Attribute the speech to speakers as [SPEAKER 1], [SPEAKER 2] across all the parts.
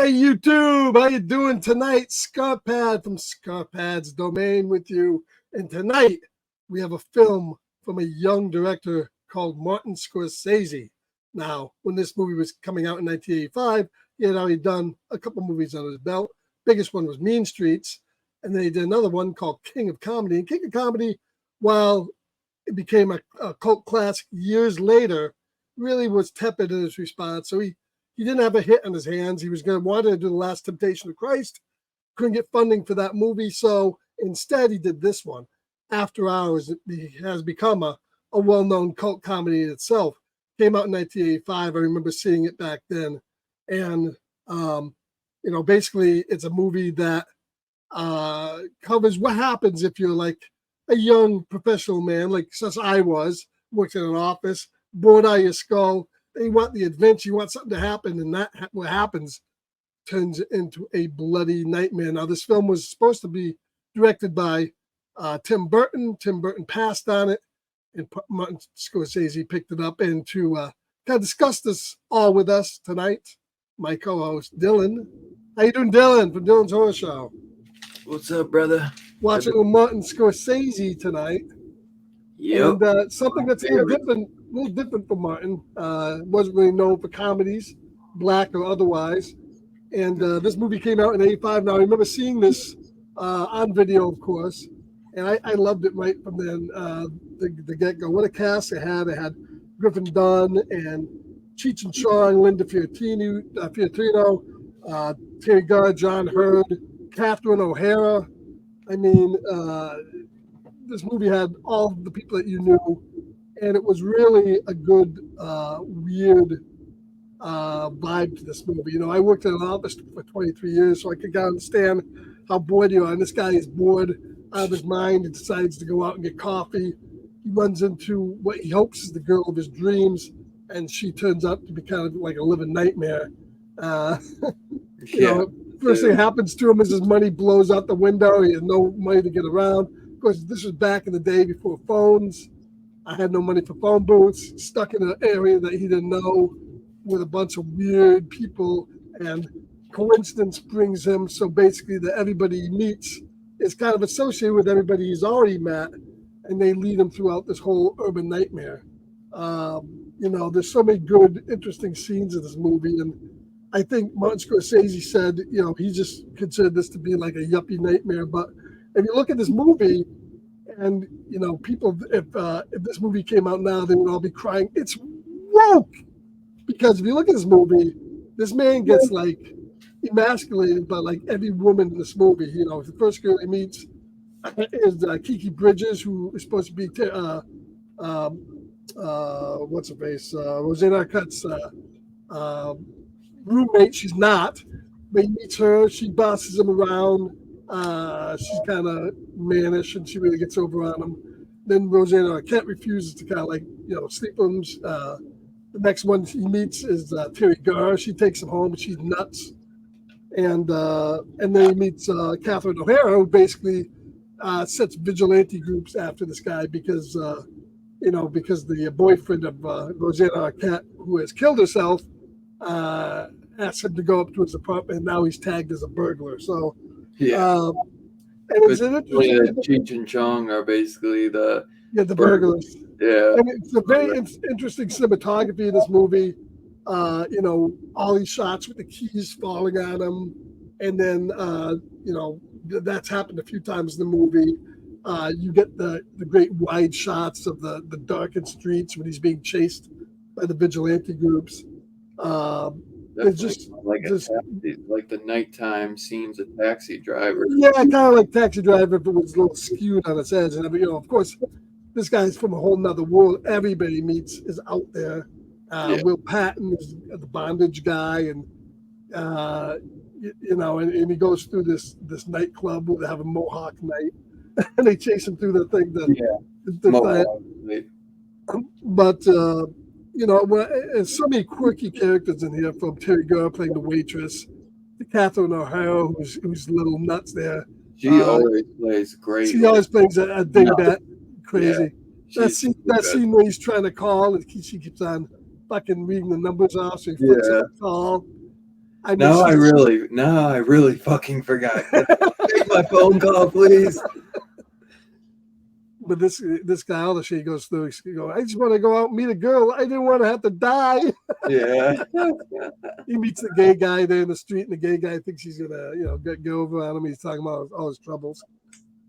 [SPEAKER 1] Hey YouTube, how you doing tonight? Scarpad from Scarpad's Domain with you. And tonight we have a film from a young director called Martin Scorsese. Now, when this movie was coming out in 1985, he had already done a couple movies on his belt. Biggest one was Mean Streets, and then he did another one called King of Comedy. And King of Comedy, while it became a cult classic years later, really was tepid in his response. So he didn't have a hit on his hands. He was going to want to do The Last Temptation of Christ. Couldn't get funding for that movie. So instead, he did this one. After Hours, it has become a well-known cult comedy in itself. Came out in 1985. I remember seeing it back then. And, basically, it's a movie that covers what happens if you're like a young professional man, like such I was, worked in an office, bored out of your skull. You want the adventure, you want something to happen, and what happens turns into a bloody nightmare. Now, this film was supposed to be directed by Tim Burton. Tim Burton passed on it, and Martin Scorsese picked it up. And to kind of discuss this all with us tonight, my co-host, Dylan. How you doing, Dylan, from Dylan's Horror Show?
[SPEAKER 2] What's up, brother?
[SPEAKER 1] Watching with Martin Scorsese tonight.
[SPEAKER 2] Yep.
[SPEAKER 1] And something that's a little different for Martin. Wasn't really known for comedies, black or otherwise. And this movie came out in 85. Now, I remember seeing this on video, of course, and I loved it right from then, the get-go. What a cast they had. They had Griffin Dunn and Cheech and Chong, Linda Fiorentino, Terry Garr, John Hurd, Catherine O'Hara. I mean, this movie had all the people that you knew, and it was really a good, weird vibe to this movie. You know, I worked in an office for 23 years, so I could understand how bored you are. And this guy is bored out of his mind and decides to go out and get coffee. He runs into what he hopes is the girl of his dreams, and she turns out to be kind of like a living nightmare. First thing that happens to him is his money blows out the window. He has no money to get around. Of course, this was back in the day before phones. I had no money for phone booths, stuck in an area that he didn't know with a bunch of weird people, and coincidence brings him. So basically that everybody he meets is kind of associated with everybody he's already met, and they lead him throughout this whole urban nightmare. There's so many good, interesting scenes in this movie, and I think Martin Scorsese said, he just considered this to be like a yuppie nightmare. But if you look at this movie, and people, if this movie came out now, they would all be crying, "It's woke!" Because if you look at this movie, this man gets like emasculated by like every woman in this movie. The first girl he meets is Kiki Bridges, who is supposed to be what's her face, Rosanna Arquette's roommate. She's not, but he meets her. She bosses him around. She's kind of mannish, and she really gets over on him. Then Rosanna Arquette refuses to kind of like sleep with him. The next one he meets is Terry Garr. She takes him home, and she's nuts. And then he meets Catherine O'Hara, who basically sets vigilante groups after this guy because the boyfriend of Rosanna Arquette, who has killed herself, asked him to go up to his apartment, and now he's tagged as a burglar. So,
[SPEAKER 2] yeah.
[SPEAKER 1] And it's an interesting.
[SPEAKER 2] Cheech and Chong are basically the
[SPEAKER 1] burglars.
[SPEAKER 2] Yeah,
[SPEAKER 1] and it's a very interesting cinematography in this movie. All these shots with the keys falling on him, and then that's happened a few times in the movie. You get the great wide shots of the darkened streets when he's being chased by the vigilante groups. It's just
[SPEAKER 2] like the nighttime scenes of Taxi Driver.
[SPEAKER 1] Yeah, kind of like Taxi Driver, but was a little skewed on its edge. And of course, this guy's from a whole nother world. Everybody meets is out there. Will Patton is the bondage guy, and and he goes through this nightclub where they have a Mohawk night, and they chase him through the thing. But there's so many quirky characters in here, from Terry Garr playing the waitress to Catherine O'Hara, who's a little nuts there.
[SPEAKER 2] She always plays great.
[SPEAKER 1] She always plays a dingbat, crazy. Yeah, that scene where he's trying to call, and she keeps on fucking reading the numbers off, so he flicks up the call. I mean,
[SPEAKER 2] No, I really fucking forgot. Take my phone call, please.
[SPEAKER 1] but this guy, all the shit he goes through, he go, I just want to go out and meet a girl. I didn't want to have to die.
[SPEAKER 2] Yeah.
[SPEAKER 1] He meets the gay guy there in the street, and the gay guy thinks he's gonna, get over on him. He's talking about all his troubles.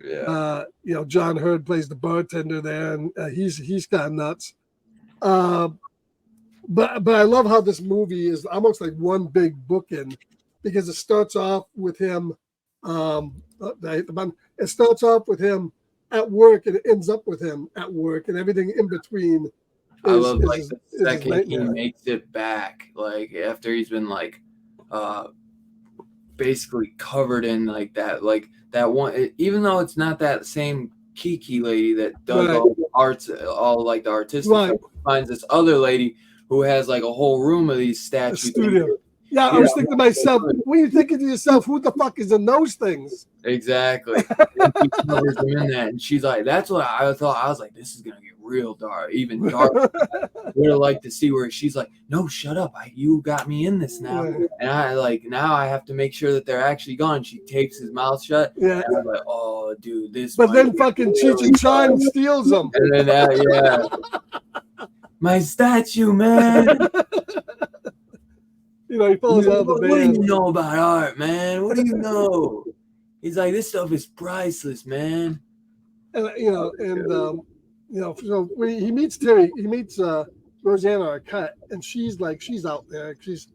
[SPEAKER 2] Yeah.
[SPEAKER 1] John Hurd plays the bartender there, and he's kind of nuts. But I love how this movie is almost like one big bookend, because it starts off with him. It starts off with him at work, and it ends up with him at work, and everything in between.
[SPEAKER 2] I love like
[SPEAKER 1] his,
[SPEAKER 2] the
[SPEAKER 1] is his
[SPEAKER 2] second he
[SPEAKER 1] nightmare.
[SPEAKER 2] makes it back, like after he's been like basically covered in like that one, even though it's not that same Kiki lady that does
[SPEAKER 1] Right.
[SPEAKER 2] all the arts, all like the artistic
[SPEAKER 1] Right.
[SPEAKER 2] stuff, finds this other lady who has like a whole room of these
[SPEAKER 1] A
[SPEAKER 2] statues.
[SPEAKER 1] studio. Yeah, I was thinking to myself, when you're thinking to yourself, who the fuck is in those things?
[SPEAKER 2] Exactly. And she covers them in that, and she's like, that's what I thought. I was like, this is gonna get real dark, even darker. Would have liked to see where she's like, no, shut up, you got me in this now, and I like now I have to make sure that they're actually gone. She tapes his mouth shut.
[SPEAKER 1] Yeah.
[SPEAKER 2] And I'm like, oh, dude, this.
[SPEAKER 1] But then fucking Cheech and Chong steals them.
[SPEAKER 2] And then yeah, my statue, man.
[SPEAKER 1] He falls out of the
[SPEAKER 2] What do
[SPEAKER 1] band.
[SPEAKER 2] you know about art, man? What do you know? He's like, this stuff is priceless, man.
[SPEAKER 1] And so when he meets Terry, he meets Rosanna Arquette, and she's out there. She's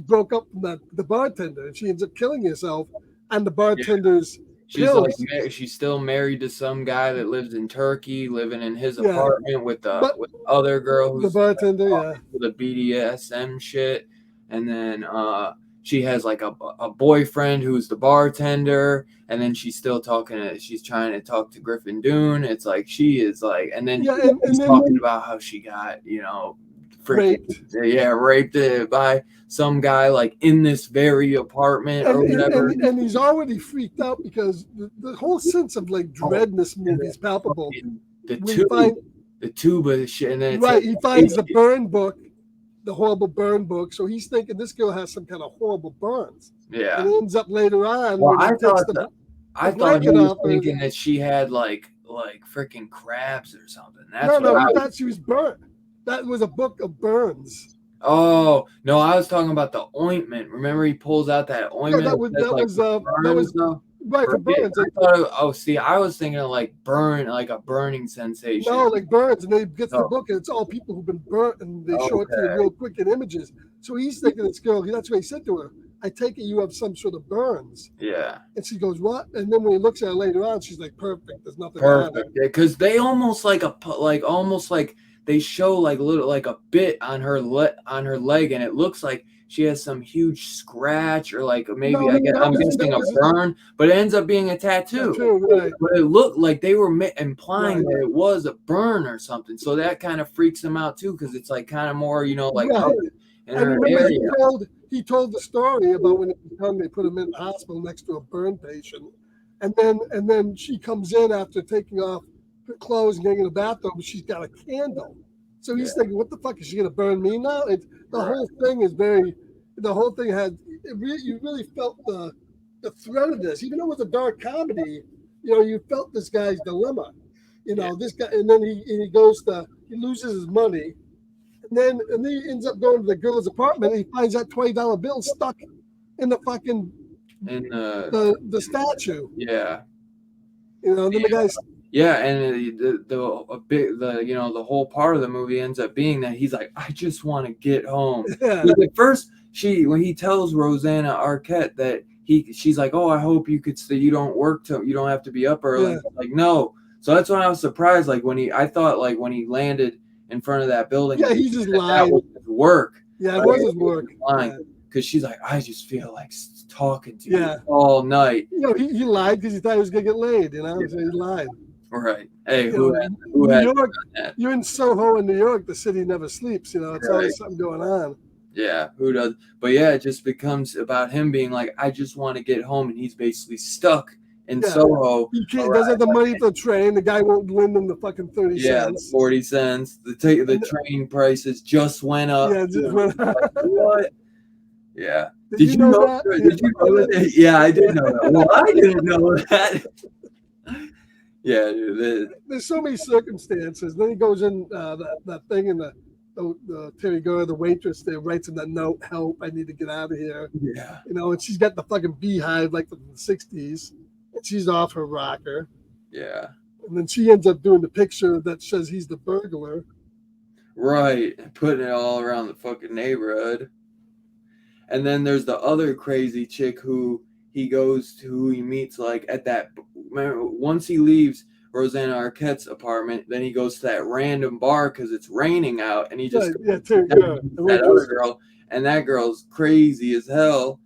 [SPEAKER 1] broke up from the bartender, and she ends up killing herself. And the bartender's
[SPEAKER 2] She's
[SPEAKER 1] pills.
[SPEAKER 2] like, she's still married to some guy that lives in Turkey, living in his apartment with the other girl who's
[SPEAKER 1] the bartender,
[SPEAKER 2] with the BDSM shit. And then she has like a boyfriend who's the bartender, and then she's still she's trying to talk to Griffin Dune. It's like she is like, and then she's talking about how she got raped by some guy like in this very apartment or whatever.
[SPEAKER 1] And he's already freaked out because the whole sense of like dread in this movie is palpable.
[SPEAKER 2] The tube of shit, and then
[SPEAKER 1] he finds the burn book. The horrible burn book, so he's thinking this girl has some kind of horrible burns.
[SPEAKER 2] Yeah,
[SPEAKER 1] and it ends up later on.
[SPEAKER 2] Well, I thought he was thinking that she had like freaking crabs or something. That's
[SPEAKER 1] no, he thought she was burnt. That was a book of burns.
[SPEAKER 2] Oh no, I was talking about the ointment. Remember, he pulls out that ointment.
[SPEAKER 1] that was right for burns.
[SPEAKER 2] I was thinking of like burn, like a burning sensation.
[SPEAKER 1] No, like burns, and they get the book, and it's all people who've been burnt, and they show it to you real quick in images. So he's thinking this girl. That's what he said to her. I take it you have some sort of burns.
[SPEAKER 2] Yeah.
[SPEAKER 1] And she goes, what? And then when he looks at her later on, she's like, perfect. There's nothing.
[SPEAKER 2] Perfect. Yeah, because they almost like they show like little like a bit on her leg, and it looks like she has some huge scratch or like maybe I'm guessing a burn, but it ends up being a tattoo.
[SPEAKER 1] Right.
[SPEAKER 2] But it looked like they were implying that it was a burn or something, so that kind of freaks them out too, because it's like kind of more like in her area.
[SPEAKER 1] He told the story about when they put him in the hospital next to a burn patient, and then she comes in after taking off her clothes and getting in the bathroom. She's got a candle, so he's thinking, "What the fuck is she gonna burn me now?" Whole thing is the whole thing had you really felt the threat of this, even though it was a dark comedy. You felt this guy's dilemma. This guy, and then he loses his money. And then he ends up going to the girl's apartment, and he finds that $20 bill stuck in the fucking the statue.
[SPEAKER 2] Yeah.
[SPEAKER 1] Then the guy's
[SPEAKER 2] and the whole part of the movie ends up being that he's like, I just want to get home.
[SPEAKER 1] Yeah.
[SPEAKER 2] At first, when he tells Rosanna Arquette that she's like, oh, I hope you don't work till you don't have to be up early. Like, no. So that's when I was surprised. Like I thought when he landed in front of that building.
[SPEAKER 1] Yeah, he just lied.
[SPEAKER 2] That was his work.
[SPEAKER 1] Yeah, it was his work.
[SPEAKER 2] Because she's like, I just feel like talking to you all night.
[SPEAKER 1] He lied because he thought he was gonna get laid. So he lied.
[SPEAKER 2] Right. Hey,
[SPEAKER 1] New York, you're in Soho in New York. The city never sleeps. It's always something going on.
[SPEAKER 2] Yeah, who does? But yeah, it just becomes about him being like, I just want to get home, and he's basically stuck in Soho.
[SPEAKER 1] He doesn't have the money for the train. The guy won't lend him the fucking 30 cents.
[SPEAKER 2] 40 cents. The train prices just went up.
[SPEAKER 1] Yeah, just went up.
[SPEAKER 2] Like, what? Yeah. Did you know that? Did you know that? Yeah, I did know that. Well, I didn't know that. Yeah, dude.
[SPEAKER 1] There's so many circumstances. Then he goes in that thing in the Terry Gurr, the waitress there, writes in that note, "Help! I need to get out of here."
[SPEAKER 2] Yeah.
[SPEAKER 1] You know, and she's got the fucking beehive like from the '60s, and she's off her rocker.
[SPEAKER 2] Yeah.
[SPEAKER 1] And then she ends up doing the picture that says he's the burglar.
[SPEAKER 2] Right, putting it all around the fucking neighborhood. And then there's the other crazy chick who he meets like at that. Remember, once he leaves Rosanna Arquette's apartment, then he goes to that random bar because it's raining out, and he just
[SPEAKER 1] Terry Gurr,
[SPEAKER 2] that other girl, and that girl's crazy as hell.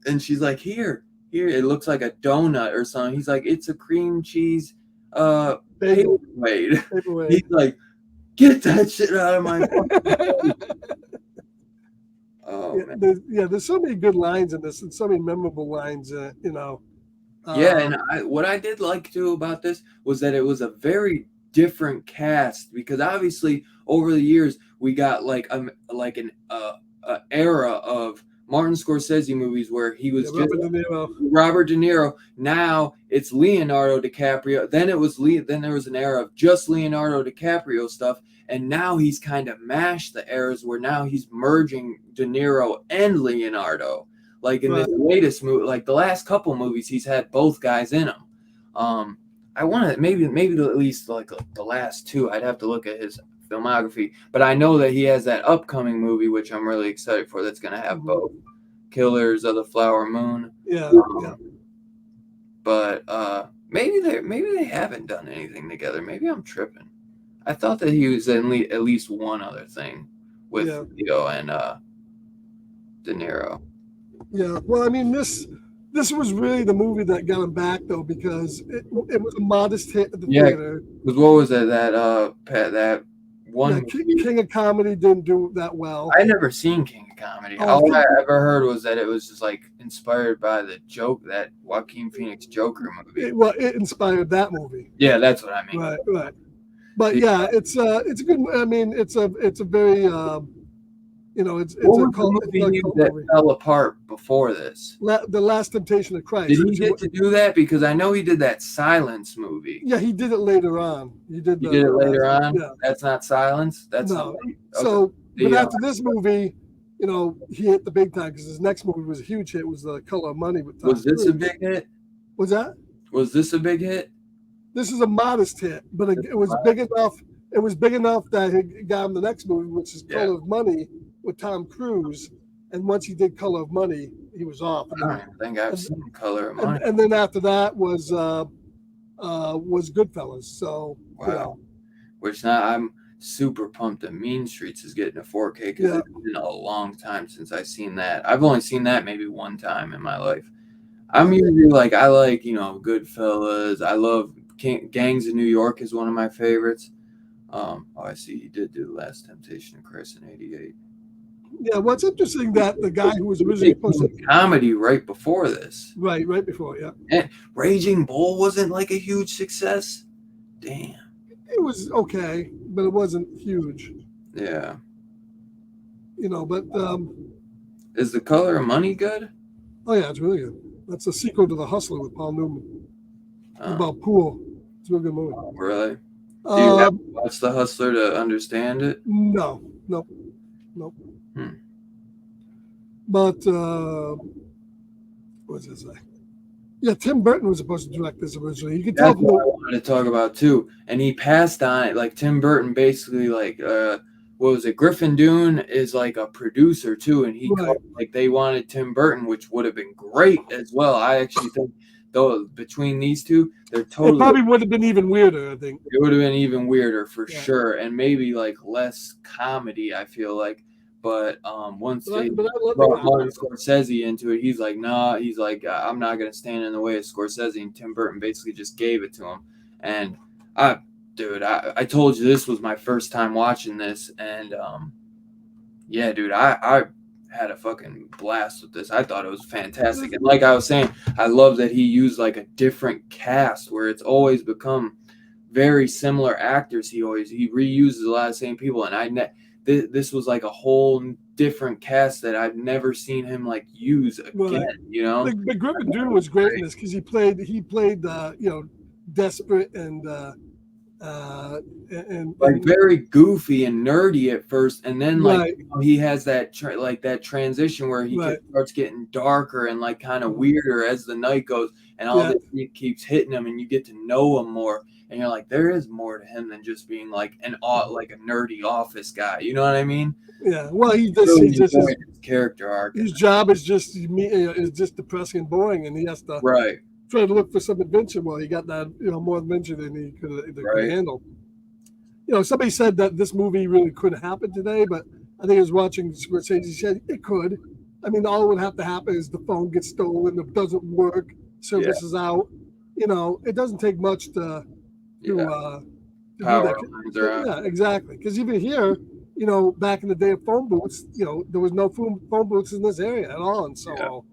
[SPEAKER 2] And she's like, here, it looks like a donut or something. He's like, it's a cream cheese paperweight. He's like, get that shit out of my fucking face. Oh, man.
[SPEAKER 1] There's so many good lines in this and so many memorable lines, you know.
[SPEAKER 2] Yeah, and what I did like too about this was that it was a very different cast, because obviously over the years we got like an era of Martin Scorsese movies where he was just Robert De Niro. Now it's Leonardo DiCaprio. Then there was an era of just Leonardo DiCaprio stuff, and now he's kind of mashed the eras where now he's merging De Niro and Leonardo. Like in this latest movie, like the last couple movies, he's had both guys in them. I want to maybe at least like the last two. I'd have to look at his filmography, but I know that he has that upcoming movie, which I'm really excited for. That's going to have both Killers of the Flower Moon.
[SPEAKER 1] Yeah.
[SPEAKER 2] But maybe they haven't done anything together. Maybe I'm tripping. I thought that he was in at least one other thing with Leo and De Niro.
[SPEAKER 1] Yeah, well, I mean, this was really the movie that got him back, though, because it was a modest hit at the theater.
[SPEAKER 2] Because what was it, that one
[SPEAKER 1] King of Comedy didn't do that well.
[SPEAKER 2] I never seen King of Comedy. All I ever heard was that it was just like inspired by that Joaquin Phoenix Joker movie.
[SPEAKER 1] It inspired that movie.
[SPEAKER 2] Yeah, that's what I mean.
[SPEAKER 1] Right. But yeah, it's a good. I mean, it's a very. It's a cult movie
[SPEAKER 2] that fell apart before this.
[SPEAKER 1] The Last Temptation of Christ.
[SPEAKER 2] Did he get to do that? Because I know he did that Silence movie.
[SPEAKER 1] Yeah, he did it later on. He did it
[SPEAKER 2] later on? Yeah. That's not Silence? That's
[SPEAKER 1] no. Okay. So, but after this movie, he hit the big time because his next movie was a huge hit. It was The Color of Money with Tom
[SPEAKER 2] Cruise. Was this a big hit?
[SPEAKER 1] Was that?
[SPEAKER 2] Was this a big hit?
[SPEAKER 1] This is a modest hit, but it was big enough. It was big enough that it got him the next movie, which is Color of Money with Tom Cruise. And once he did Color of Money, he was off.
[SPEAKER 2] I don't think I've seen Color of Money.
[SPEAKER 1] And then after that was Goodfellas. So
[SPEAKER 2] wow. Which now I'm super pumped that Mean Streets is getting a 4K because it's been a long time since I've seen that. I've only seen that maybe one time in my life. I'm usually like, I like, Goodfellas. I love Gangs of New York is one of my favorites. I see he did do Last Temptation of Christ in '88.
[SPEAKER 1] Yeah, what's interesting that the guy who was originally supposed to
[SPEAKER 2] comedy right before this.
[SPEAKER 1] Right before, yeah.
[SPEAKER 2] And Raging Bull wasn't like a huge success. Damn.
[SPEAKER 1] It was okay, but it wasn't huge.
[SPEAKER 2] Yeah.
[SPEAKER 1] But
[SPEAKER 2] is The Color of Money good?
[SPEAKER 1] Oh yeah, it's really good. That's a sequel to The Hustler with Paul Newman. It's about pool. It's a real good movie.
[SPEAKER 2] Oh, really? Do you have to watch The Hustler to understand it?
[SPEAKER 1] No. But what does it say? Yeah, Tim Burton was supposed to direct this originally. You can tell.
[SPEAKER 2] That's what I wanted to talk about too. And he passed on it. Like Tim Burton, basically, like what was it? Griffin Dunne is like a producer too, and he they wanted Tim Burton, which would have been great as well. I actually think. Though between these two, they're totally.
[SPEAKER 1] It probably would have been even weirder. I think
[SPEAKER 2] it would have been even weirder for sure, and maybe like less comedy. I feel like, but once they brought Martin Scorsese into it, he's like, nah. He's like, I'm not gonna stand in the way of Scorsese. And Tim Burton basically just gave it to him. And I told you this was my first time watching this, and yeah, dude, I had a fucking blast with this. I thought it was fantastic. And like I was saying, I love that he used like a different cast where it's always become very similar actors. He reuses a lot of the same people, and this was like a whole different cast that I've never seen him like use again.
[SPEAKER 1] Right.
[SPEAKER 2] You know,
[SPEAKER 1] But Griffin Dunne was great in this because he played desperate and
[SPEAKER 2] like very goofy and nerdy at first, and then like
[SPEAKER 1] right.
[SPEAKER 2] he has that that transition where he
[SPEAKER 1] Right.
[SPEAKER 2] starts getting darker and like kind of weirder as the night goes, and all this shit keeps hitting him, and you get to know him more, and you're like, there is more to him than just being like like a nerdy office guy. You know what I mean?
[SPEAKER 1] Yeah. Well,
[SPEAKER 2] he just his character arc.
[SPEAKER 1] His job is just depressing and boring, and he has to
[SPEAKER 2] right.
[SPEAKER 1] try to look for some adventure. Well, he got that more adventure than he could handle. Somebody said that this movie really couldn't happen today, but I think I was watching Scorsese. He said it could. I mean, all would have to happen is the phone gets stolen, it doesn't work, service is out. It doesn't take much to do that. Yeah, exactly. Because even here, back in the day of phone booths, there was no phone booths in this area at all, and so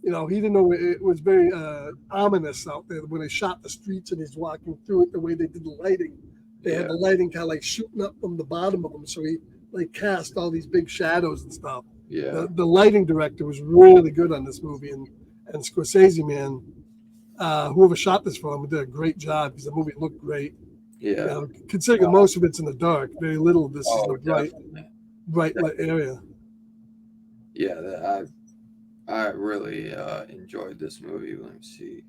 [SPEAKER 1] he didn't know it was very ominous out there when they shot the streets and he's walking through it the way they did the lighting. They had the lighting kind of like shooting up from the bottom of them, so he like cast all these big shadows and stuff.
[SPEAKER 2] Yeah,
[SPEAKER 1] the lighting director was really good on this movie, and Scorsese, man, whoever shot this for him did a great job because the movie looked great.
[SPEAKER 2] Yeah,
[SPEAKER 1] considering most of it's in the dark, very little of this is in the bright lit area.
[SPEAKER 2] Yeah, I really enjoyed this movie. Let me see.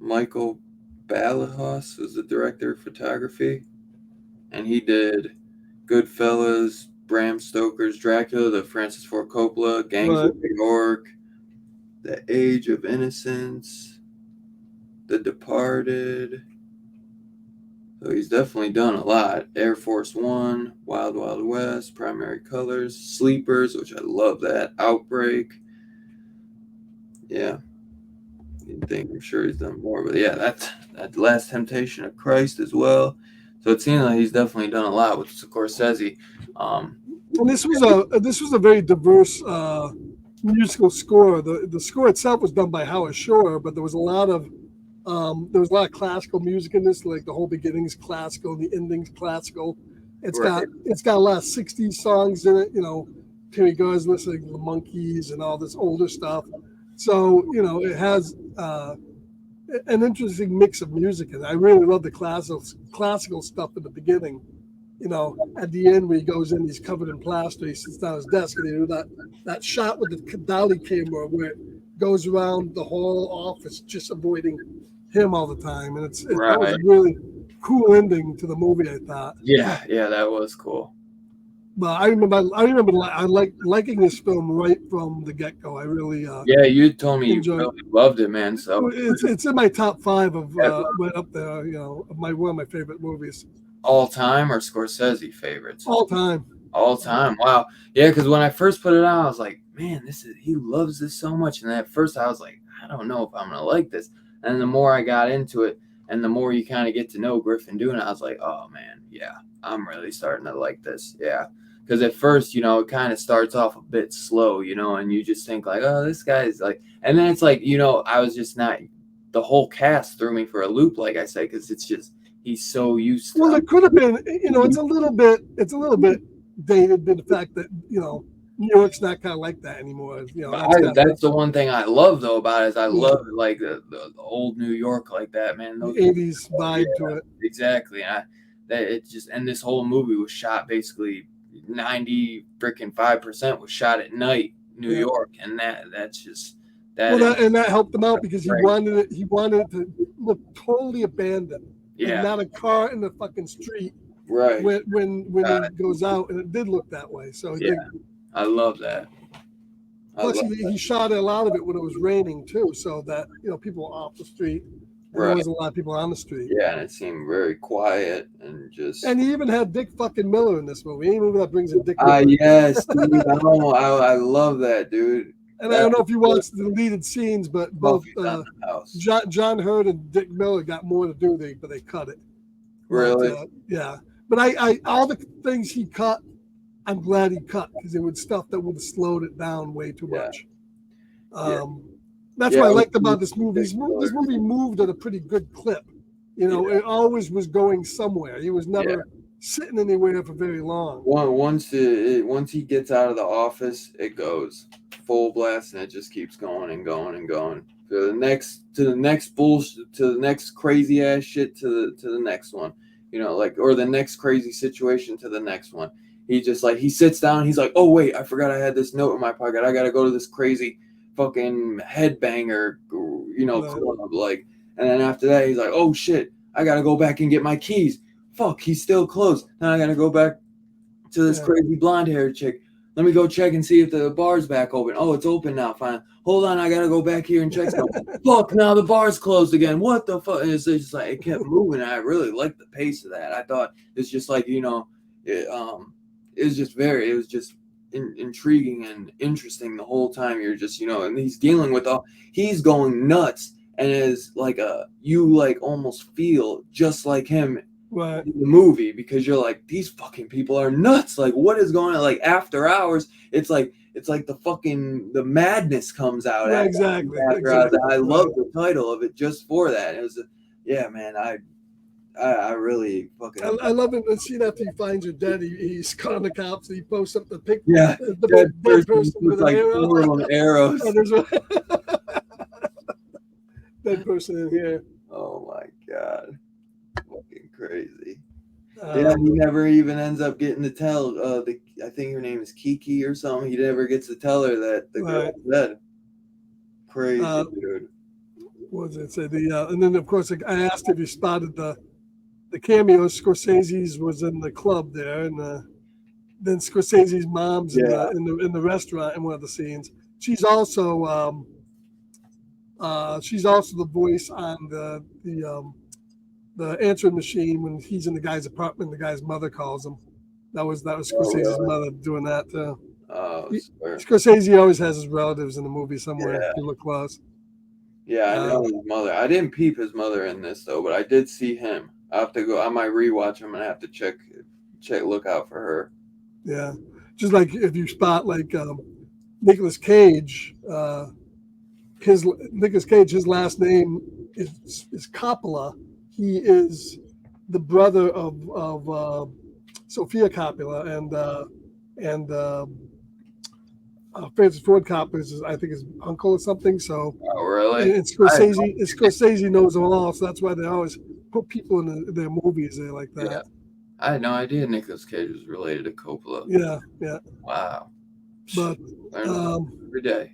[SPEAKER 2] Michael Ballhaus was the director of photography, and he did Goodfellas, Bram Stoker's Dracula, the Francis Ford Coppola, Gangs of New York, The Age of Innocence, The Departed. So he's definitely done a lot. Air Force One, Wild Wild West, Primary Colors, Sleepers, which I love that, Outbreak. Yeah. I'm sure he's done more, but yeah, that Last Temptation of Christ as well. So it seems like he's definitely done a lot with Scorsese.
[SPEAKER 1] And this was a very diverse musical score. The score itself was done by Howard Shore, but there was a lot of classical music in this. Like the whole beginning's classical, the ending's classical. It's got a lot of '60s songs in it. Terry Gar's listening to the Monkees and all this older stuff. So it has an interesting mix of music, and I really love the classical stuff at the beginning. At the end where he goes in, he's covered in plaster. He sits down at his desk, and they do that shot with the dolly camera where it goes around the whole office, just avoiding him all the time. And that was a really cool ending to the movie, I thought.
[SPEAKER 2] Yeah, that was cool.
[SPEAKER 1] But I remember liking this film right from the get-go. I really
[SPEAKER 2] you told me you really loved it, man. So
[SPEAKER 1] it's in my top 5 of right up there. Of one of my favorite movies.
[SPEAKER 2] All time or Scorsese favorites?
[SPEAKER 1] All time.
[SPEAKER 2] All time. Wow. Yeah, because when I first put it out, I was like, man, he loves this so much. And at first I was like, I don't know if I'm gonna like this. And the more I got into it, and the more you kind of get to know Griffin Dunne, I was like, oh man, yeah, I'm really starting to like this. Yeah. Because at first, it kind of starts off a bit slow, and you just think like, oh, this guy's like, and then it's like, I was just not, the whole cast threw me for a loop, like I say, because it's just, he's so used to.
[SPEAKER 1] Well, it could have been, it's a little bit dated by the fact that, New York's not kind of like that anymore.
[SPEAKER 2] That's the one thing I love though about it is I love like the old New York like that, man.
[SPEAKER 1] The 80s vibe to it.
[SPEAKER 2] Exactly. And this whole movie was shot basically 95% was shot at night, New York, and that's just that.
[SPEAKER 1] Well, and that helped him out because he wanted it to look totally abandoned.
[SPEAKER 2] Yeah,
[SPEAKER 1] and not a car in the fucking street.
[SPEAKER 2] Right.
[SPEAKER 1] When he goes out, and it did look that way. So
[SPEAKER 2] I love that.
[SPEAKER 1] Plus, he shot a lot of it when it was raining too, so that people were off the street. There was a lot of people on the street.
[SPEAKER 2] Yeah, and it seemed very quiet and just.
[SPEAKER 1] And he even had Dick fucking Miller in this movie. Any movie that brings in Dick Miller.
[SPEAKER 2] Yes, dude, I love that, dude.
[SPEAKER 1] And I don't know if you watched the deleted scenes, but both John Hurt and Dick Miller got more to do, but they cut it.
[SPEAKER 2] Really?
[SPEAKER 1] But, yeah. But I all the things he cut, I'm glad he cut because it was stuff that would have slowed it down way too much. That's
[SPEAKER 2] Yeah,
[SPEAKER 1] what I
[SPEAKER 2] it was
[SPEAKER 1] liked about this movie. This movie moved at a pretty good clip. You know, it always was going somewhere. He was never sitting anywhere for very long.
[SPEAKER 2] Once he gets out of the office, it goes full blast, and it just keeps going and going and going to the next bullshit, to the next crazy ass shit, to the next one, you know, like, or the next crazy situation to the next one. He just like, he sits down, he's like, oh wait, I forgot I had this note in my pocket. I gotta go to this crazy fucking headbanger, you know, club, like, and then after that, he's like, oh shit, I gotta go back and get my keys. Fuck, he's still closed. Now I gotta go back to this crazy blonde haired chick. Let me go check and see if the bar's back open. Oh, it's open now. Fine. Hold on, I gotta go back here and check something. Fuck, now the bar's closed again. What the fuck? And it's just like, it kept moving. And I really liked the pace of that. I thought it's just like, you know, it was just intriguing and interesting the whole time. You're just, you know, and he's dealing with he's going nuts, and is like you like almost feel just like him in the movie, because you're like, these fucking people are nuts. Like, what is going on? Like, after hours, it's like the madness comes out.
[SPEAKER 1] Exactly.
[SPEAKER 2] I love the title of it just for that. It was, yeah, man. I really fucking.
[SPEAKER 1] I love it. The scene after he finds her dead, he's calling the cops. And he posts up the picture.
[SPEAKER 2] Yeah,
[SPEAKER 1] the dead person with
[SPEAKER 2] like
[SPEAKER 1] an arrow.
[SPEAKER 2] arrows.
[SPEAKER 1] Dead person in here.
[SPEAKER 2] Oh my god. Fucking crazy. Yeah, he never even ends up getting to tell I think her name is Kiki or something. He never gets to tell her that the girl's dead. Crazy, dude.
[SPEAKER 1] What does it say? And then of course I asked if you spotted the cameos. Scorsese's was in the club there, and then Scorsese's mom's in the restaurant in one of the scenes. She's also the voice on the answering machine when he's in the guy's apartment. The guy's mother calls him. That was Scorsese's mother doing that. Scorsese always has his relatives in the movie somewhere. If you look close.
[SPEAKER 2] Yeah, I know his mother. I didn't peep his mother in this though, but I did see him. I have to go. I might rewatch him and I have to look out for her.
[SPEAKER 1] Yeah, just like if you spot like Nicolas Cage, his last name is Coppola. He is the brother of Sofia Coppola, and Francis Ford Coppola is, I think, his uncle or something. So,
[SPEAKER 2] really?
[SPEAKER 1] And Scorsese knows them all, so that's why they always put people in their movies there like that.
[SPEAKER 2] Yeah. I had no idea Nicolas Cage was related to Coppola.
[SPEAKER 1] Yeah.
[SPEAKER 2] Wow.
[SPEAKER 1] But
[SPEAKER 2] every day.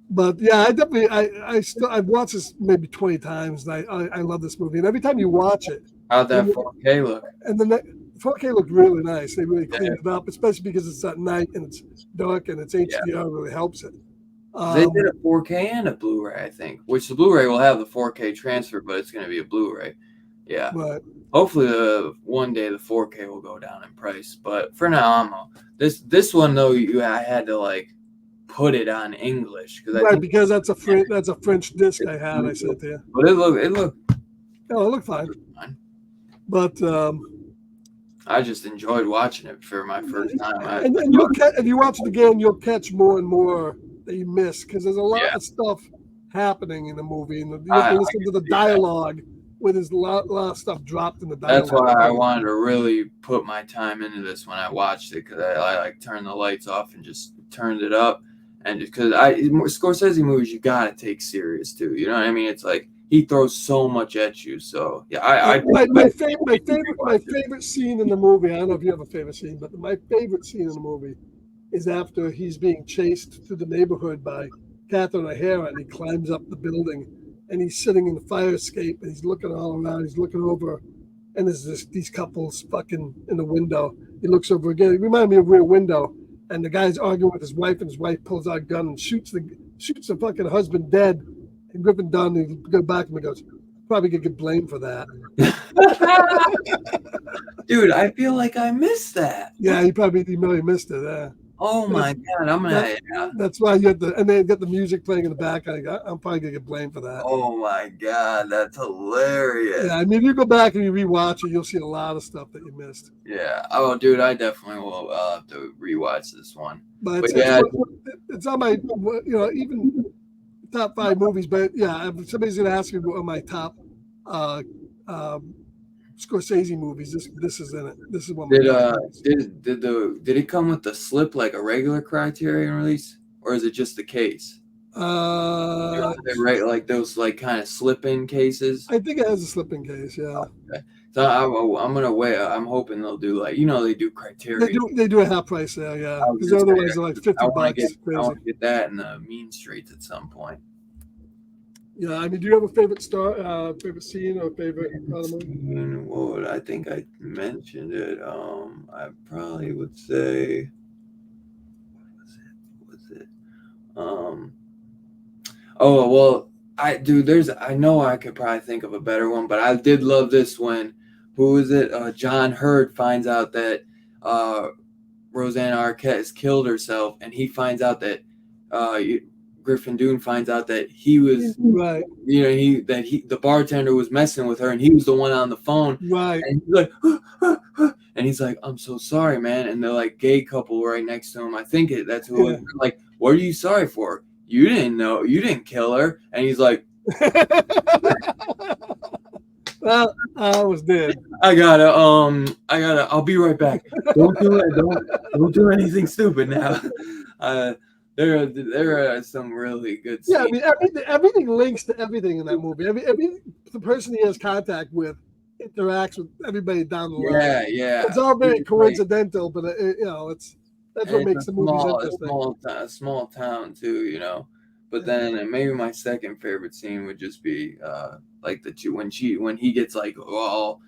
[SPEAKER 1] But yeah, I definitely I've watched this maybe 20 times, and I love this movie. And every time you watch it,
[SPEAKER 2] how'd that 4K look?
[SPEAKER 1] And the 4K looked really nice. They really cleaned it up, especially because it's at night and it's dark and it's HDR really helps it.
[SPEAKER 2] They did a 4K and a Blu-ray, I think. Which the Blu-ray will have the 4K transfer, but it's going to be a Blu-ray. Yeah.
[SPEAKER 1] Right.
[SPEAKER 2] Hopefully, one day the 4K will go down in price. But for now, this one though, I had to like put it on English
[SPEAKER 1] because that's a French disc I had. I sent there.
[SPEAKER 2] But it looked
[SPEAKER 1] fine. But
[SPEAKER 2] I just enjoyed watching it for my first time.
[SPEAKER 1] And if you watch it again, you'll catch more and more that you miss, because there's a lot of stuff happening in the movie, and you have to listen to the dialogue where there's a lot of stuff dropped in the dialogue.
[SPEAKER 2] That's why I wanted to really put my time into this when I watched it, because I like turned the lights off and just turned it up, and just because Scorsese movies you gotta take serious too. You know what I mean? It's like he throws so much at you. So yeah,
[SPEAKER 1] my favorite scene in the movie. I don't know if you have a favorite scene, but my favorite scene in the movie is after he's being chased through the neighborhood by Catherine O'Hara, and he climbs up the building, and he's sitting in the fire escape, and he's looking all around. He's looking over, and there's these couples fucking in the window. He looks over again. It reminded me of Rear Window, and the guy's arguing with his wife, and his wife pulls out a gun and shoots the fucking husband dead. And Griffin Dunn, he goes back and he goes, probably gonna get blamed for that.
[SPEAKER 2] Dude, I feel like I missed that.
[SPEAKER 1] Yeah, he really missed it.
[SPEAKER 2] Oh my god,
[SPEAKER 1] that's why you had and they got the music playing in the back. I'm probably gonna get blamed for that.
[SPEAKER 2] Oh my god, that's hilarious.
[SPEAKER 1] Yeah, I mean, if you go back and you rewatch it, you'll see a lot of stuff that you missed.
[SPEAKER 2] Yeah. Oh, dude, I definitely will have to rewatch this one.
[SPEAKER 1] But it's on my, even top 5 movies, but yeah, if somebody's gonna ask me what are my top Scorsese movies, this is in it. This is one of my top movies.
[SPEAKER 2] Did it come with the slip like a regular Criterion release, or is it just the case? Right, like those like kind of slip-in cases.
[SPEAKER 1] I think it has a slip-in case. Yeah.
[SPEAKER 2] Okay. So I'm gonna wait. I'm hoping they'll do like they do Criterion.
[SPEAKER 1] They do a half price there, yeah. Because otherwise they're like $50.
[SPEAKER 2] I
[SPEAKER 1] want
[SPEAKER 2] to get that in the mean streets at some point.
[SPEAKER 1] Yeah, I mean, do you have a favorite favorite scene or favorite movie?
[SPEAKER 2] Well, I think I mentioned it. I probably would say, what was it? Oh well, I know I could probably think of a better one, but I did love this one. Who is it? John Hurt finds out that Roseanne Arquette has killed herself, and he finds out that Griffin Dunne finds out that he was
[SPEAKER 1] right.
[SPEAKER 2] The bartender was messing with her, and he was the one on the phone.
[SPEAKER 1] Right.
[SPEAKER 2] And he's like, and he's like, I'm so sorry, man. And they're like gay couple right next to him. I think that's who. Yeah. Like, what are you sorry for? You didn't know. You didn't kill her. And he's like,
[SPEAKER 1] well, I was dead.
[SPEAKER 2] I gotta. I'll be right back. Don't do it. Don't do anything stupid now. There are some really good scenes.
[SPEAKER 1] Yeah, I mean, everything links to everything in that movie. The person he has contact with interacts with everybody down the line.
[SPEAKER 2] Yeah.
[SPEAKER 1] It's all very coincidental, but that's what makes the movies interesting.
[SPEAKER 2] A small town too, But then maybe my second favorite scene would just be like when he gets like all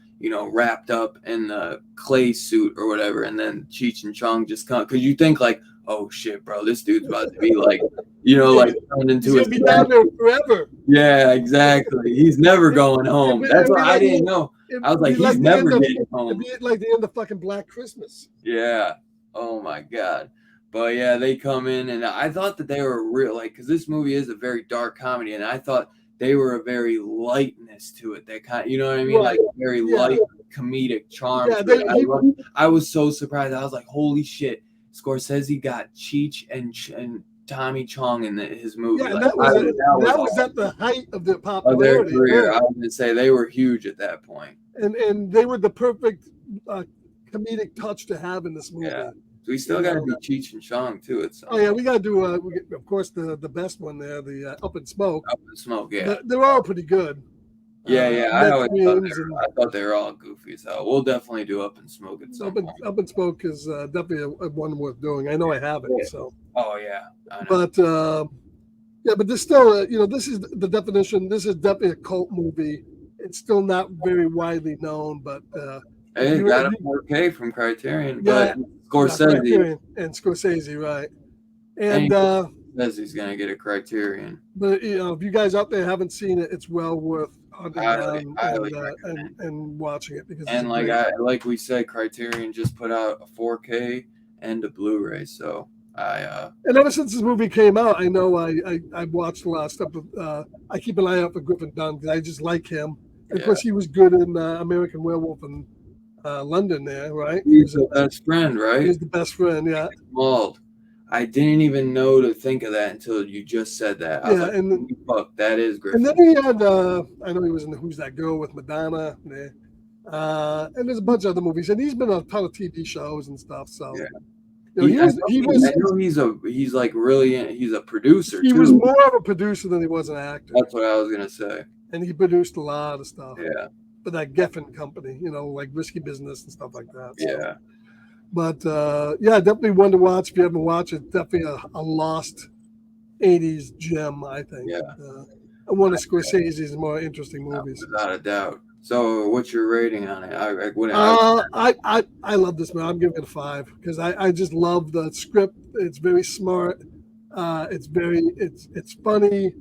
[SPEAKER 2] wrapped up in the clay suit or whatever, and then Cheech and Chong just come, because you think like, oh shit, bro, this dude's about to be like, like turned into
[SPEAKER 1] he's gonna be down there forever.
[SPEAKER 2] Yeah, exactly. He's never going home. That's what I didn't know. I was like, he's never getting home.
[SPEAKER 1] It'd be like the end of fucking Black Christmas.
[SPEAKER 2] Yeah. Oh my god. But yeah, they come in, and I thought that they were real, like, because this movie is a very dark comedy, and I thought they were a very lightness to it. They kind of, you know what I mean?
[SPEAKER 1] Right.
[SPEAKER 2] Like very light comedic charm. Yeah, I was so surprised. I was like, holy shit, Scorsese got Cheech and Tommy Chong in his movie.
[SPEAKER 1] Yeah,
[SPEAKER 2] like,
[SPEAKER 1] that was at the height of their popularity.
[SPEAKER 2] Of their career. I was going to say they were huge at that point.
[SPEAKER 1] And they were the perfect comedic touch to have in this movie.
[SPEAKER 2] Yeah. So we still got to do Cheech and Chong too.
[SPEAKER 1] We got to do, of course, the best one there, the Up in Smoke.
[SPEAKER 2] Up in Smoke, yeah.
[SPEAKER 1] They're all pretty good.
[SPEAKER 2] Yeah. I thought they were all goofy as hell. We'll definitely do Up in Smoke at some point.
[SPEAKER 1] Up in Smoke is definitely a one worth doing. I know I have it.
[SPEAKER 2] Yeah.
[SPEAKER 1] So.
[SPEAKER 2] Oh yeah.
[SPEAKER 1] But but there's still this is the definition. This is definitely a cult movie. It's still not very widely known, but
[SPEAKER 2] it got a 4K from Criterion. But Scorsese
[SPEAKER 1] and Scorsese, right? And
[SPEAKER 2] says he's gonna get a Criterion.
[SPEAKER 1] But if you guys out there haven't seen it, it's well worth hunting down and watching it, because
[SPEAKER 2] like we said, Criterion just put out a 4K and a Blu-ray. So
[SPEAKER 1] and ever since this movie came out, I know I've watched a lot of stuff. I keep an eye out for Griffin Dunne because I just like him. And of course, he was good in American Werewolf in London there, right?
[SPEAKER 2] He's the best friend, right?
[SPEAKER 1] He's the best friend, yeah.
[SPEAKER 2] Mauled. I didn't even know to think of that until you just said that. I was like, and fuck, that is Griffin.
[SPEAKER 1] And then he had, I know he was in Who's That Girl with Madonna. And there's a bunch of other movies. And he's been on a ton of TV shows and stuff. So,
[SPEAKER 2] yeah.
[SPEAKER 1] I know
[SPEAKER 2] he's a producer.
[SPEAKER 1] He was more of a producer than he was an actor.
[SPEAKER 2] That's what I was gonna say.
[SPEAKER 1] And he produced a lot of stuff.
[SPEAKER 2] Yeah.
[SPEAKER 1] For that Geffen company, like Risky Business and stuff like that. So.
[SPEAKER 2] Yeah.
[SPEAKER 1] But definitely one to watch if you haven't watched it. Definitely a lost 80s gem, I think.
[SPEAKER 2] Yeah.
[SPEAKER 1] One of Scorsese's more interesting movies.
[SPEAKER 2] Without a doubt. So, what's your rating on it?
[SPEAKER 1] I love this movie. I'm giving it a 5 because I just love the script. It's very smart. It's funny.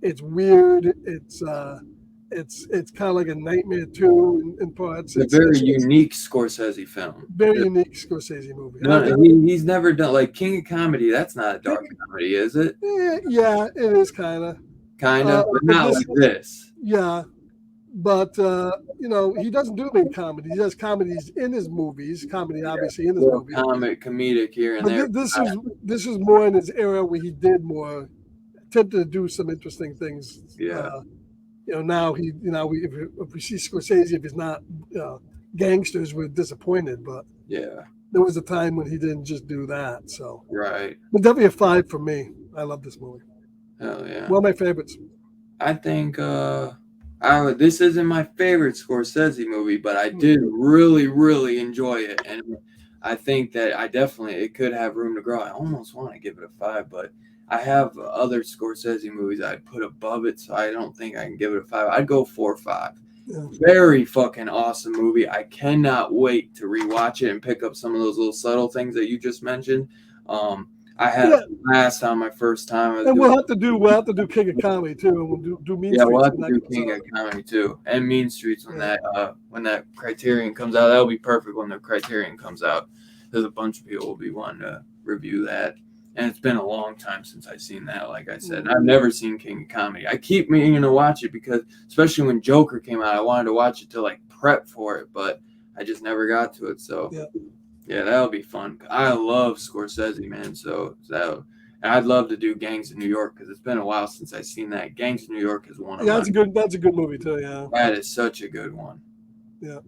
[SPEAKER 1] It's weird. It's kind of like a nightmare too in parts.
[SPEAKER 2] It's a very unique Scorsese film.
[SPEAKER 1] Very unique Scorsese movie.
[SPEAKER 2] No, he's never done like King of Comedy. That's not a dark comedy, is it?
[SPEAKER 1] Yeah, it is kind of.
[SPEAKER 2] But not like this.
[SPEAKER 1] Yeah. But he doesn't do many comedies. He does comedies in his movies. Comedy, obviously, in his movies.
[SPEAKER 2] Comedic here and there.
[SPEAKER 1] This is more in his era where he did more attempted to do some interesting things.
[SPEAKER 2] Yeah.
[SPEAKER 1] Now if we see Scorsese, if he's not gangsters, we're disappointed. But
[SPEAKER 2] Yeah.
[SPEAKER 1] there was a time when he didn't just do that. So,
[SPEAKER 2] Right.
[SPEAKER 1] but definitely a 5 for me. I love this movie.
[SPEAKER 2] Hell yeah.
[SPEAKER 1] One of my favorites.
[SPEAKER 2] I think this isn't my favorite Scorsese movie, but I did really, really enjoy it, and I think that it could have room to grow. I almost want to give it a 5, but I have other Scorsese movies I'd put above it, so I don't think I can give it a 5. I'd go 4 or 5.
[SPEAKER 1] Yeah.
[SPEAKER 2] Very fucking awesome movie. I cannot wait to rewatch it and pick up some of those little subtle things that you just mentioned. I had a blast on my first time.
[SPEAKER 1] And we'll have to do King of Comedy too, and we'll do Mean Streets.
[SPEAKER 2] We'll have to do King of Comedy too, and Mean Streets when that Criterion comes out. That'll be perfect when the Criterion comes out. There's a bunch of people will be wanting to review that, and it's been a long time since I've seen that. Like I said, I've never seen King of Comedy. I keep meaning to watch it because, especially when Joker came out, I wanted to watch it to like prep for it, but I just never got to it. So. Yeah, that'll be fun. I love Scorsese, man. And I'd love to do Gangs of New York because it's been a while since I've seen that. Gangs of New York is one of
[SPEAKER 1] that's a good movie too. Yeah,
[SPEAKER 2] that is such a good one.
[SPEAKER 1] Yeah.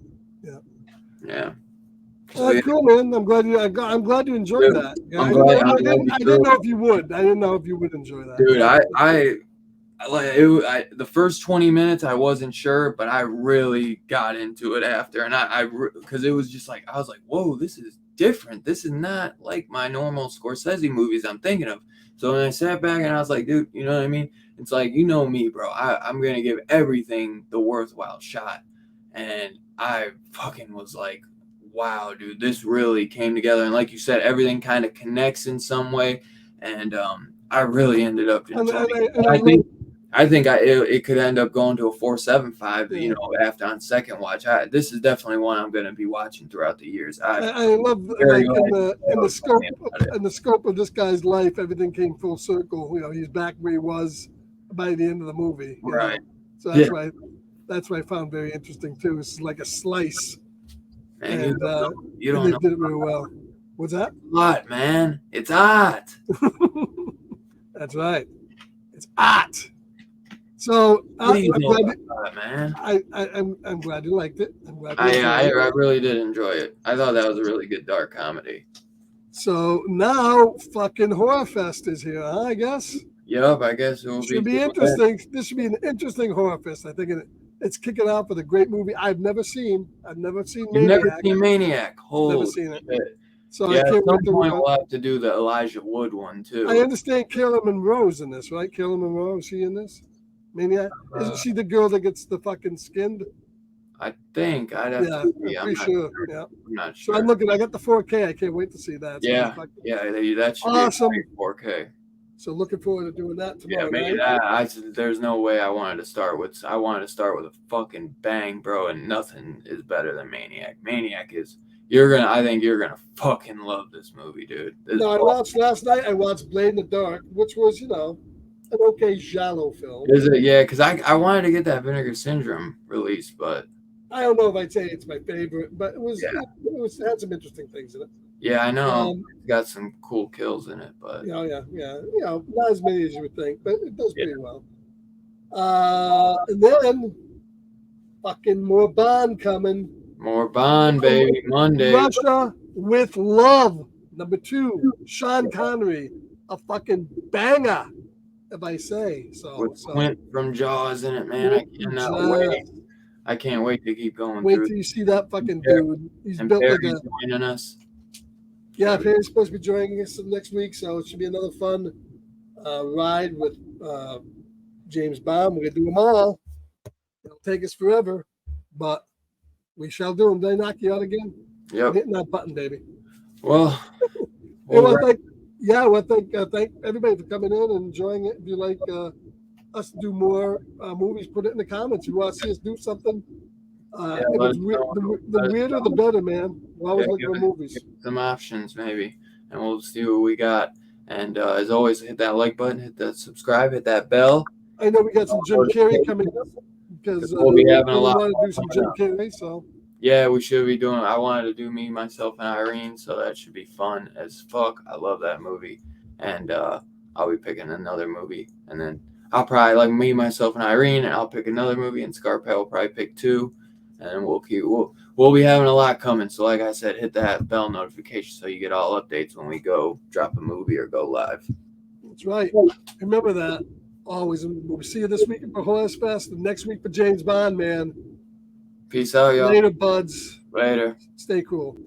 [SPEAKER 2] Cool,
[SPEAKER 1] man. I'm glad you enjoyed that. Yeah, I didn't know if you would. I didn't know if you would enjoy that.
[SPEAKER 2] Dude, the first 20 minutes I wasn't sure, but I really got into it after, and because it was just like I was like, whoa, this is different. This is not like my normal Scorsese movies I'm thinking of. So when I sat back and I was like, dude, you know what I mean? It's like, you know me, bro. I'm gonna give everything the worthwhile shot, and I fucking was like, wow, dude, this really came together, and like you said, everything kind of connects in some way, and I really ended up enjoying it. I think it could end up going to a 4.75. After on second watch, this is definitely one I'm going to be watching throughout the years.
[SPEAKER 1] I love in the scope of this guy's life, everything came full circle. He's back where he was by the end of the movie.
[SPEAKER 2] Right.
[SPEAKER 1] So that's what I found very interesting too. It's like a slice, and they did it really well. What's that?
[SPEAKER 2] Hot, man. It's hot.
[SPEAKER 1] That's right. It's hot. So
[SPEAKER 2] I'm
[SPEAKER 1] glad you liked it.
[SPEAKER 2] I really did enjoy it. I thought that was a really good dark comedy.
[SPEAKER 1] So now fucking Horror Fest is here, huh? I guess.
[SPEAKER 2] Yep, I guess it will
[SPEAKER 1] should be interesting. This should be an interesting Horror Fest. I think it's kicking off with a great movie I've never seen. Maniac.
[SPEAKER 2] Never seen Maniac.
[SPEAKER 1] Never seen it.
[SPEAKER 2] Shit.
[SPEAKER 1] So
[SPEAKER 2] at some point we'll have to do the Elijah Wood one too.
[SPEAKER 1] I understand Kayla Monroe's in this, right? Kayla Monroe, is she in this? Maniac? Isn't she the girl that gets the fucking skinned?
[SPEAKER 2] I think I'd have to see.
[SPEAKER 1] I'm pretty sure. Yeah.
[SPEAKER 2] I'm not sure.
[SPEAKER 1] So I'm looking. I got the 4K. I can't wait to see that.
[SPEAKER 2] So that should
[SPEAKER 1] awesome.
[SPEAKER 2] Be 4K.
[SPEAKER 1] So looking forward to doing that tomorrow.
[SPEAKER 2] There's no way I wanted to start with. I wanted to start with a fucking bang, bro, and nothing is better than Maniac. Maniac is. I think you're gonna fucking love this movie, dude.
[SPEAKER 1] I watched last night. I watched Blade in the Dark, which was, an okay giallo film.
[SPEAKER 2] Is it? Yeah, because I wanted to get that Vinegar Syndrome released, but
[SPEAKER 1] I don't know if I'd say it's my favorite, but it had some interesting things in it.
[SPEAKER 2] Yeah, I know. It's got some cool kills in it, but
[SPEAKER 1] yeah. Not as many as you would think, but it does pretty well. And then fucking more Bond coming.
[SPEAKER 2] More Bond, baby. Monday.
[SPEAKER 1] Russia with Love. Number 2, Sean Connery. A fucking banger, if I say so.
[SPEAKER 2] With Quint from Jaws in it, man. I cannot wait. I can't wait to keep going.
[SPEAKER 1] Wait till you see that fucking dude. He's built like a.
[SPEAKER 2] Joining us.
[SPEAKER 1] Yeah, Perry's supposed to be joining us next week, so it should be another fun ride with James Bond. We're gonna do them all. It'll take us forever, but we shall do them. Did I knock you out again?
[SPEAKER 2] Yep.
[SPEAKER 1] I'm hitting that button, baby.
[SPEAKER 2] Well,
[SPEAKER 1] thank everybody for coming in and enjoying it. If you like us to do more movies, put it in the comments. If you want to see us do something, the weirder the better, man. We're always looking for movies.
[SPEAKER 2] Some options, maybe, and we'll see what we got. And as always, hit that like button, hit that subscribe, hit that bell.
[SPEAKER 1] I know we got some Jim Carrey coming up because
[SPEAKER 2] we'll be having a lot.
[SPEAKER 1] We want to do some Jim Carrey, so.
[SPEAKER 2] Yeah, we should be doing. I wanted to do Me, Myself, and Irene, so that should be fun as fuck. I love that movie, and I'll be picking another movie, and then I'll probably like me, myself, and Irene, and I'll pick another movie, and Scarpet will probably pick 2, and then we'll be having a lot coming. So like I said, hit that bell notification so you get all updates when we go drop a movie or go live.
[SPEAKER 1] That's right. Remember that. Always. We'll see you this week for Horse Fest and next week for James Bond, man.
[SPEAKER 2] Peace out, y'all.
[SPEAKER 1] Later, buds.
[SPEAKER 2] Later.
[SPEAKER 1] Stay cool.